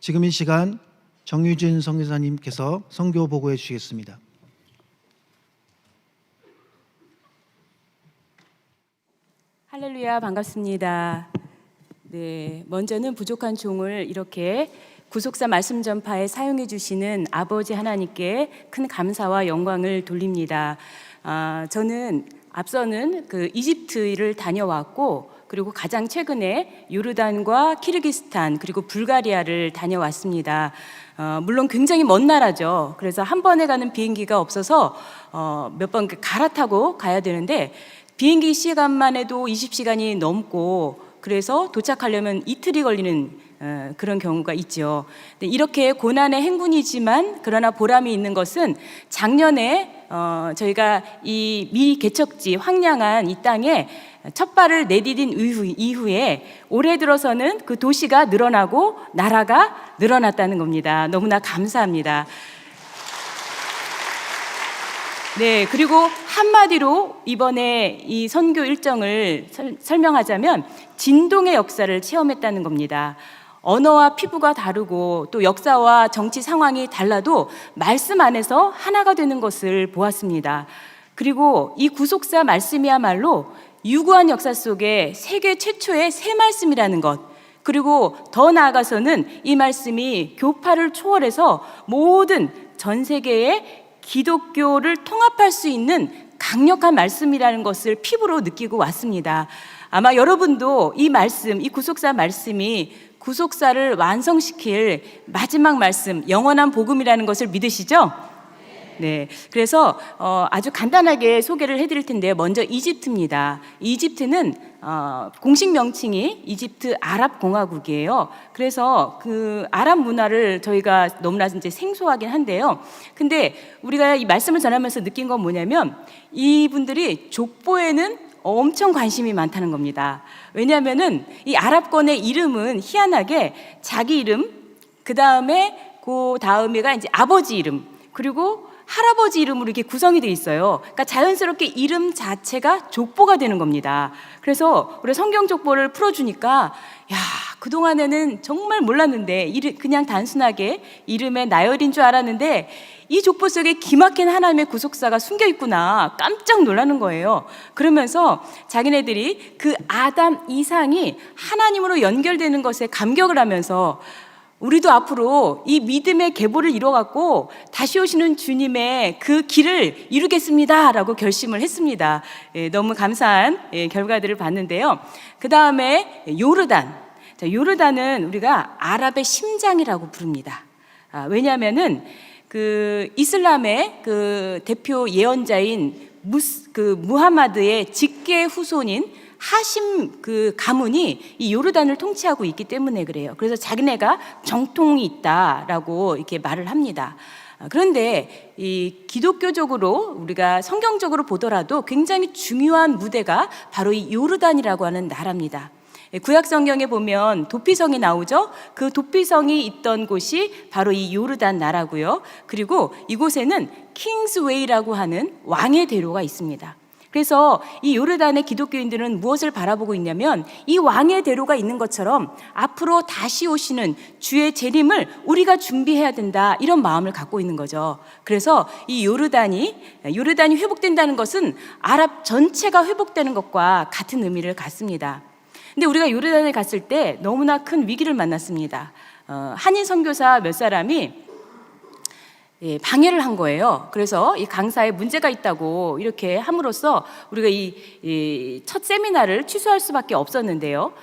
지금 이 시간 정유진 선교사님께서 선교 보고해 주시겠습니다. 할렐루야, 반갑습니다. 네, 먼저는 부족한 종을 이렇게 구속사 말씀 전파에 사용해 주시는 아버지 하나님께 큰 감사와 영광을 돌립니다. 저는 앞서는 그 이집트를 다녀왔고, 그리고 가장 최근에 요르단과 키르기스탄 그리고 불가리아를 다녀왔습니다. 물론 굉장히 먼 나라죠. 그래서 한 번에 가는 비행기가 없어서 몇 번 갈아타고 가야 되는데, 비행기 시간만 해도 20시간이 넘고, 그래서 도착하려면 이틀이 걸리는 그런 경우가 있죠. 이렇게 고난의 행군이지만 그러나 보람이 있는 것은 작년에 저희가 이 미개척지 황량한 이 땅에 첫 발을 내디딘 이후에 올해 들어서는 그 도시가 늘어나고 나라가 늘어났다는 겁니다. 너무나 감사합니다. 네, 그리고 한마디로 이번에 이 선교 일정을 설명하자면 진동의 역사를 체험했다는 겁니다. 언어와 피부가 다르고 또 역사와 정치 상황이 달라도 말씀 안에서 하나가 되는 것을 보았습니다. 그리고 이 구속사 말씀이야말로 유구한 역사 속에 세계 최초의 새 말씀이라는 것, 그리고 더 나아가서는 이 말씀이 교파를 초월해서 모든 전 세계의 기독교를 통합할 수 있는 강력한 말씀이라는 것을 피부로 느끼고 왔습니다. 아마 여러분도 이 말씀, 이 구속사 말씀이 구속사를 완성시킬 마지막 말씀, 영원한 복음이라는 것을 믿으시죠? 네, 그래서 아주 간단하게 소개를 해드릴 텐데요. 먼저 이집트입니다. 이집트는 공식 명칭이 이집트 아랍공화국이에요. 그래서 그 아랍 문화를 저희가 너무나 이제 생소하긴 한데요. 근데 우리가 이 말씀을 전하면서 느낀 건 뭐냐면 이분들이 족보에는 엄청 관심이 많다는 겁니다. 왜냐하면은 이 아랍권의 이름은 희한하게 자기 이름, 그 다음에가 이제 아버지 이름, 그리고 할아버지 이름으로 이렇게 구성이 되어 있어요. 그러니까 자연스럽게 이름 자체가 족보가 되는 겁니다. 그래서 우리 성경 족보를 풀어주니까 그동안에는 정말 몰랐는데 그냥 단순하게 이름의 나열인 줄 알았는데 이 족보 속에 기막힌 하나님의 구속사가 숨겨 있구나 깜짝 놀라는 거예요. 그러면서 자기네들이 그 아담 이상이 하나님으로 연결되는 것에 감격을 하면서 우리도 앞으로 이 믿음의 계보를 이뤄갖고 다시 오시는 주님의 그 길을 이루겠습니다 라고 결심을 했습니다. 너무 감사한 결과들을 봤는데요. 그 다음에 요르단. 요르단은 우리가 아랍의 심장이라고 부릅니다. 왜냐하면은 그 이슬람의 그 대표 예언자인 무하마드의 직계 후손인 하심 그 가문이 이 요르단을 통치하고 있기 때문에 그래요. 그래서 자기네가 정통이 있다라고 이렇게 말을 합니다. 그런데 이 기독교적으로 우리가 성경적으로 보더라도 굉장히 중요한 무대가 바로 이 요르단이라고 하는 나라입니다. 구약 성경에 보면 도피성이 나오죠. 그 도피성이 있던 곳이 바로 이 요르단 나라고요. 그리고 이곳에는 킹스웨이라고 하는 왕의 대로가 있습니다. 그래서 이 요르단의 기독교인들은 무엇을 바라보고 있냐면 이 왕의 대로가 있는 것처럼 앞으로 다시 오시는 주의 재림을 우리가 준비해야 된다, 이런 마음을 갖고 있는 거죠. 그래서 이 요르단이 회복된다는 것은 아랍 전체가 회복되는 것과 같은 의미를 갖습니다. 근데 우리가 요르단에 갔을 때 너무나 큰 위기를 만났습니다. 한인 선교사 몇 사람이 방해를 한 거예요. 그래서 이 강사에 문제가 있다고 이렇게 함으로써 우리가 이 첫 세미나를 취소할 수밖에 없었는데요.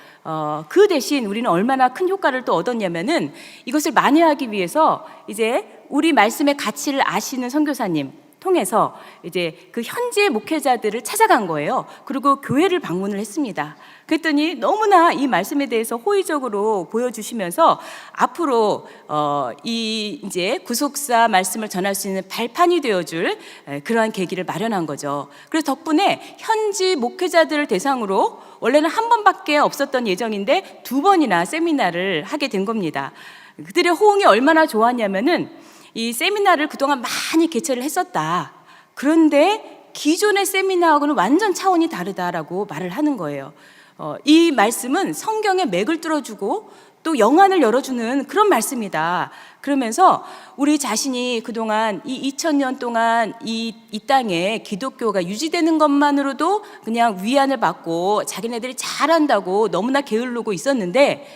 그 대신 우리는 얼마나 큰 효과를 또 얻었냐면은 이것을 만회하기 위해서 이제 우리 말씀의 가치를 아시는 선교사님 통해서 이제 그 현지의 목회자들을 찾아간 거예요. 그리고 교회를 방문을 했습니다. 그랬더니 너무나 이 말씀에 대해서 호의적으로 보여주시면서 앞으로 이 이제 구속사 말씀을 전할 수 있는 발판이 되어줄 그러한 계기를 마련한 거죠. 그래서 덕분에 현지 목회자들을 대상으로 원래는 한 번밖에 없었던 예정인데 2번이나 세미나를 하게 된 겁니다. 그들의 호응이 얼마나 좋았냐면은 이 세미나를 그동안 많이 개최를 했었다. 그런데 기존의 세미나하고는 완전 차원이 다르다라고 말을 하는 거예요. 이 말씀은 성경의 맥을 뚫어주고 또 영안을 열어주는 그런 말씀이다. 그러면서 우리 자신이 그동안 이 2000년 동안 이 땅에 기독교가 유지되는 것만으로도 그냥 위안을 받고 자기네들이 잘한다고 너무나 게을르고 있었는데,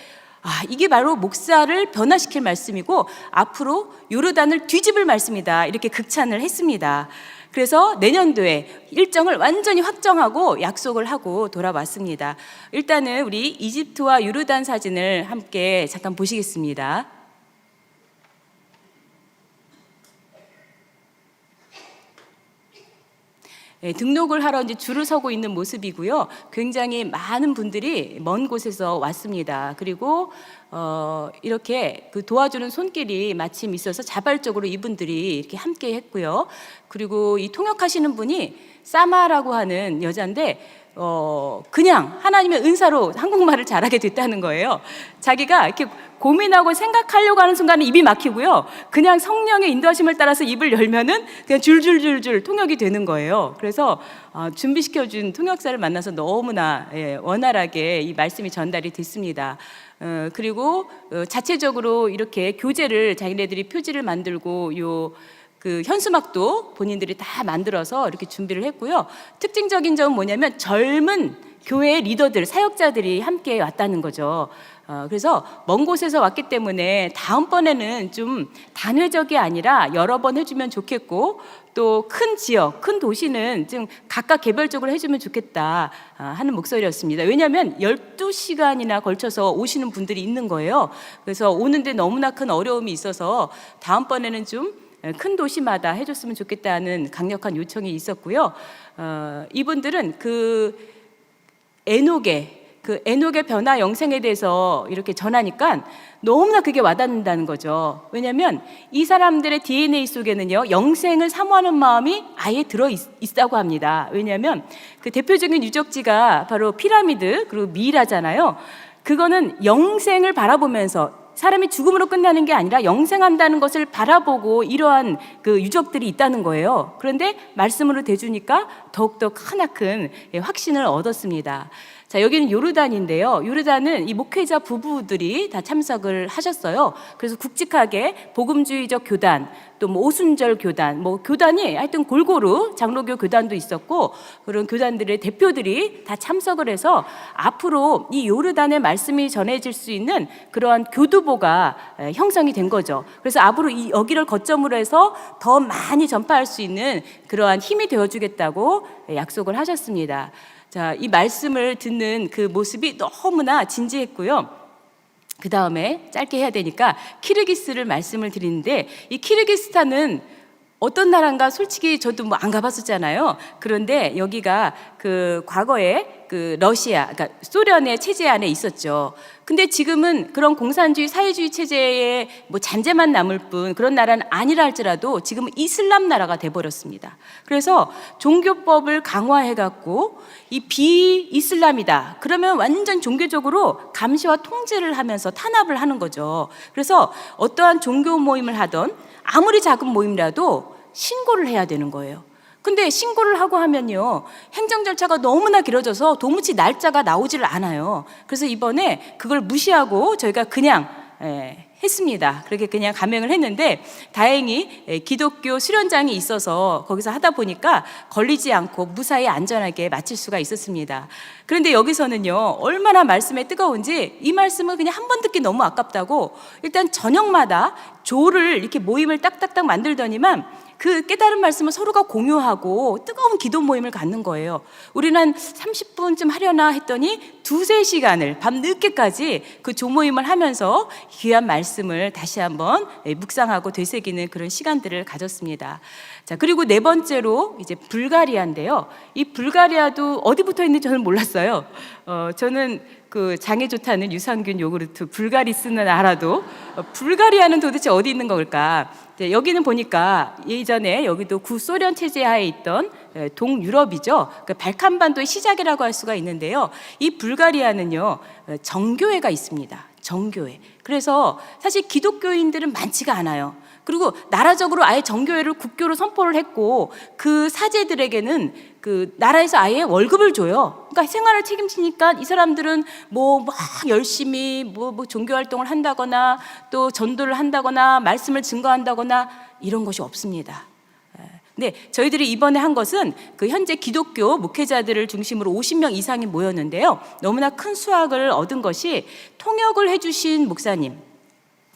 이게 바로 목사를 변화시킬 말씀이고 앞으로 요르단을 뒤집을 말씀이다. 이렇게 극찬을 했습니다. 그래서 내년도에 일정을 완전히 확정하고 약속을 하고 돌아왔습니다. 일단은 우리 이집트와 요르단 사진을 함께 잠깐 보시겠습니다. 등록을 하러 이제 줄을 서고 있는 모습이고요. 굉장히 많은 분들이 먼 곳에서 왔습니다. 그리고 이렇게 그 도와주는 손길이 마침 있어서 자발적으로 이분들이 이렇게 함께 했고요. 그리고 이 통역하시는 분이 사마라고 하는 여자인데 그냥 하나님의 은사로 한국말을 잘하게 됐다는 거예요. 자기가 이렇게 고민하고 생각하려고 하는 순간에 입이 막히고요. 그냥 성령의 인도하심을 따라서 입을 열면은 그냥 줄줄줄줄 통역이 되는 거예요. 그래서 준비시켜준 통역사를 만나서 너무나 원활하게 이 말씀이 전달이 됐습니다. 그리고 자체적으로 이렇게 교재를 자기네들이 표지를 만들고 그 현수막도 본인들이 다 만들어서 이렇게 준비를 했고요. 특징적인 점은 뭐냐면 젊은 교회의 리더들, 사역자들이 함께 왔다는 거죠. 그래서 먼 곳에서 왔기 때문에 다음번에는 좀 단회적이 아니라 여러 번 해주면 좋겠고, 또 큰 지역, 큰 도시는 좀 각각 개별적으로 해주면 좋겠다 하는 목소리였습니다. 왜냐하면 12시간이나 걸쳐서 오시는 분들이 있는 거예요. 그래서 오는데 너무나 큰 어려움이 있어서 다음번에는 좀 큰 도시마다 해줬으면 좋겠다는 강력한 요청이 있었고요. 이분들은 그 에녹의 변화 영생에 대해서 이렇게 전하니까 너무나 그게 와닿는다는 거죠. 왜냐하면 이 사람들의 DNA 속에는요, 영생을 사모하는 마음이 아예 들어 있다고 합니다. 왜냐하면 그 대표적인 유적지가 바로 피라미드 그리고 미이라잖아요. 그거는 영생을 바라보면서 사람이 죽음으로 끝나는 게 아니라 영생한다는 것을 바라보고 이러한 그 유적들이 있다는 거예요. 그런데 말씀으로 대주니까 더욱더 크나큰 확신을 얻었습니다. 자, 여기는 요르단인데요. 요르단은 이 목회자 부부들이 다 참석을 하셨어요. 그래서 굵직하게 복음주의적 교단, 또 뭐 오순절 교단, 뭐 교단이 하여튼 골고루 장로교 교단도 있었고, 그런 교단들의 대표들이 다 참석을 해서 앞으로 이 요르단의 말씀이 전해질 수 있는 그러한 교두보가 형성이 된 거죠. 그래서 앞으로 여기를 거점으로 해서 더 많이 전파할 수 있는 그러한 힘이 되어주겠다고 약속을 하셨습니다. 자, 이 말씀을 듣는 그 모습이 너무나 진지했고요. 그 다음에 짧게 해야 되니까 키르기스를 말씀을 드리는데, 이 키르기스탄은 어떤 나라인가 솔직히 저도 뭐 안 가봤었잖아요. 그런데 여기가 그 과거에 그 러시아, 그러니까 소련의 체제 안에 있었죠. 근데 지금은 그런 공산주의, 사회주의 체제에 뭐 잔재만 남을 뿐 그런 나라는 아니라 할지라도 지금은 이슬람 나라가 돼버렸습니다. 그래서 종교법을 강화해갖고 이 비이슬람이다 그러면 완전 종교적으로 감시와 통제를 하면서 탄압을 하는 거죠. 그래서 어떠한 종교 모임을 하던 아무리 작은 모임이라도 신고를 해야 되는 거예요. 근데 신고를 하고 하면요, 행정 절차가 너무나 길어져서 도무지 날짜가 나오지를 않아요. 그래서 이번에 그걸 무시하고 저희가 그냥 했습니다. 그렇게 그냥 감행을 했는데 다행히 기독교 수련장이 있어서 거기서 하다 보니까 걸리지 않고 무사히 안전하게 마칠 수가 있었습니다. 그런데 여기서는요, 얼마나 말씀에 뜨거운지 이 말씀을 그냥 한 번 듣기 너무 아깝다고 일단 저녁마다 조를 이렇게 모임을 딱딱딱 만들더니만 그 깨달은 말씀을 서로가 공유하고 뜨거운 기도 모임을 갖는 거예요. 우리는 한 30분쯤 하려나 했더니 2-3시간을 밤늦게까지 그 조모임을 하면서 귀한 말씀을 다시 한번 묵상하고 되새기는 그런 시간들을 가졌습니다. 자, 그리고 네 번째로 이제 불가리아인데요. 이 불가리아도 어디 붙어 있는지 저는 몰랐어요. 저는 그 장에 좋다는 유산균 요구르트 불가리스는 알아도 불가리아는 도대체 어디 있는 걸까? 여기는 보니까 예전에 여기도 구소련 체제 하에 있던 동유럽이죠. 그 발칸반도의 시작이라고 할 수가 있는데요. 이 불가리아는요, 정교회가 있습니다. 정교회. 그래서 사실 기독교인들은 많지가 않아요. 그리고 나라적으로 아예 정교회를 국교로 선포를 했고 그 사제들에게는 그 나라에서 아예 월급을 줘요. 그러니까 생활을 책임지니까 이 사람들은 뭐 막 열심히 뭐 종교 활동을 한다거나 또 전도를 한다거나 말씀을 증거한다거나 이런 것이 없습니다. 네, 저희들이 이번에 한 것은 그 현재 기독교 목회자들을 중심으로 50명 이상이 모였는데요. 너무나 큰 수확을 얻은 것이 통역을 해주신 목사님,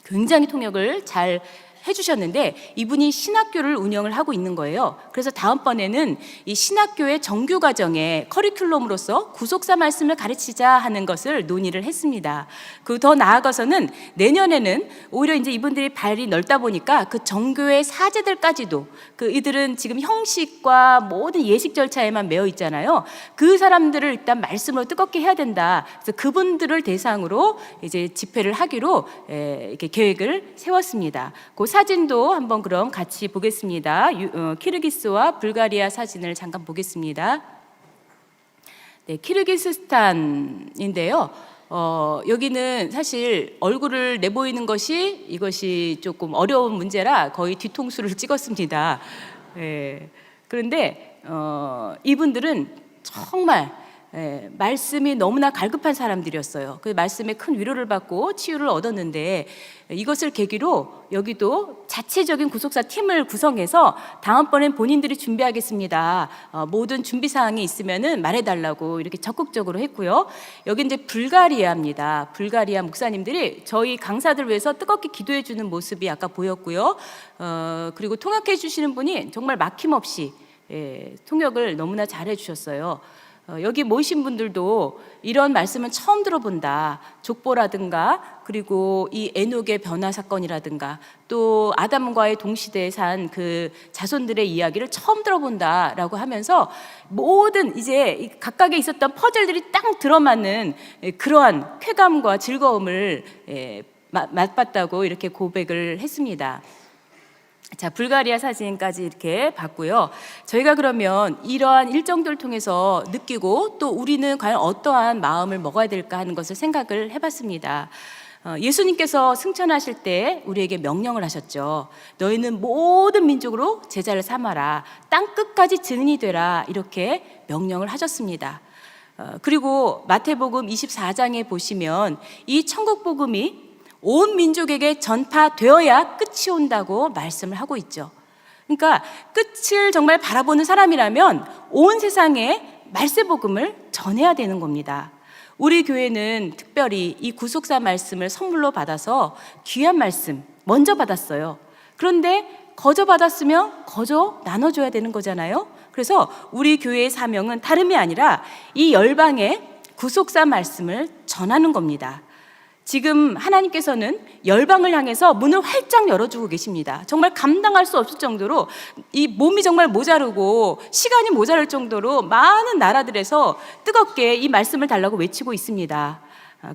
굉장히 통역을 잘 해주셨는데 이분이 신학교를 운영을 하고 있는 거예요. 그래서 다음번에는 이 신학교의 정규 과정에 커리큘럼으로서 구속사 말씀을 가르치자 하는 것을 논의를 했습니다. 그 더 나아가서는 내년에는 오히려 이제 이분들이 발이 넓다 보니까 그 정교회 사제들까지도 그 이들은 지금 형식과 모든 예식 절차에만 매여 있잖아요. 그 사람들을 일단 말씀으로 뜨겁게 해야 된다. 그래서 그분들을 대상으로 이제 집회를 하기로 이렇게 계획을 세웠습니다. 그 사진도 한번 그럼 같이 보겠습니다. 키르기스와 불가리아 사진을 잠깐 보겠습니다. 네, 키르기스스탄인데요. 여기는 사실 얼굴을 내보이는 이것이 조금 어려운 문제라 거의 뒤통수를 찍었습니다. 그런데 이분들은 정말 말씀이 너무나 갈급한 사람들이었어요. 그 말씀에 큰 위로를 받고 치유를 얻었는데 이것을 계기로 여기도 자체적인 구속사 팀을 구성해서 다음번엔 본인들이 준비하겠습니다. 모든 준비 사항이 있으면은 말해달라고 이렇게 적극적으로 했고요. 여기 이제 불가리아입니다. 불가리아 목사님들이 저희 강사들 위해서 뜨겁게 기도해 주는 모습이 아까 보였고요. 그리고 통역해 주시는 분이 정말 막힘없이 통역을 너무나 잘해 주셨어요. 여기 모이신 분들도 이런 말씀은 처음 들어본다. 족보라든가 그리고 이 에녹의 변화 사건이라든가 또 아담과의 동시대에 산 그 자손들의 이야기를 처음 들어본다라고 하면서 모든 이제 각각에 있었던 퍼즐들이 딱 들어맞는 그러한 쾌감과 즐거움을 맛봤다고 이렇게 고백을 했습니다. 자, 불가리아 사진까지 이렇게 봤고요. 저희가 그러면 이러한 일정들을 통해서 느끼고 또 우리는 과연 어떠한 마음을 먹어야 될까 하는 것을 생각을 해봤습니다. 예수님께서 승천하실 때 우리에게 명령을 하셨죠. 너희는 모든 민족으로 제자를 삼아라. 땅 끝까지 증인이 되라. 이렇게 명령을 하셨습니다. 그리고 마태복음 24장에 보시면 이 천국 복음이 온 민족에게 전파되어야 끝이 온다고 말씀을 하고 있죠. 그러니까 끝을 정말 바라보는 사람이라면 온 세상에 말세복음을 전해야 되는 겁니다. 우리 교회는 특별히 이 구속사 말씀을 선물로 받아서 귀한 말씀 먼저 받았어요. 그런데 거저 받았으면 거저 나눠줘야 되는 거잖아요. 그래서 우리 교회의 사명은 다름이 아니라 이 열방에 구속사 말씀을 전하는 겁니다. 지금 하나님께서는 열방을 향해서 문을 활짝 열어주고 계십니다. 정말 감당할 수 없을 정도로 이 몸이 정말 모자르고 시간이 모자랄 정도로 많은 나라들에서 뜨겁게 이 말씀을 달라고 외치고 있습니다.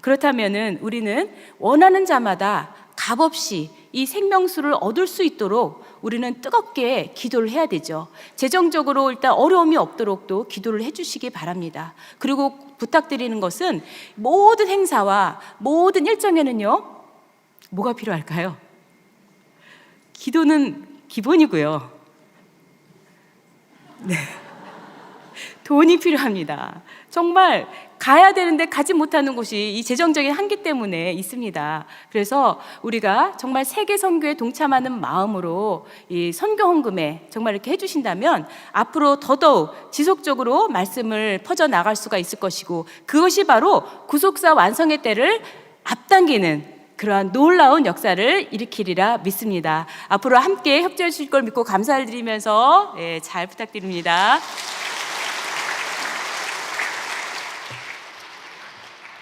그렇다면은 우리는 원하는 자마다 값없이 이 생명수를 얻을 수 있도록 우리는 뜨겁게 기도를 해야 되죠. 재정적으로 일단 어려움이 없도록 또 기도를 해주시기 바랍니다. 그리고 부탁드리는 것은 모든 행사와 모든 일정에는요, 뭐가 필요할까요? 기도는 기본이고요. 네. 돈이 필요합니다. 정말 가야 되는데 가지 못하는 곳이 이 재정적인 한계 때문에 있습니다. 그래서 우리가 정말 세계 선교에 동참하는 마음으로 이 선교 헌금에 정말 이렇게 해주신다면 앞으로 더더욱 지속적으로 말씀을 퍼져 나갈 수가 있을 것이고 그것이 바로 구속사 완성의 때를 앞당기는 그러한 놀라운 역사를 일으키리라 믿습니다. 앞으로 함께 협조해 주실 걸 믿고 감사를 드리면서 잘 부탁드립니다.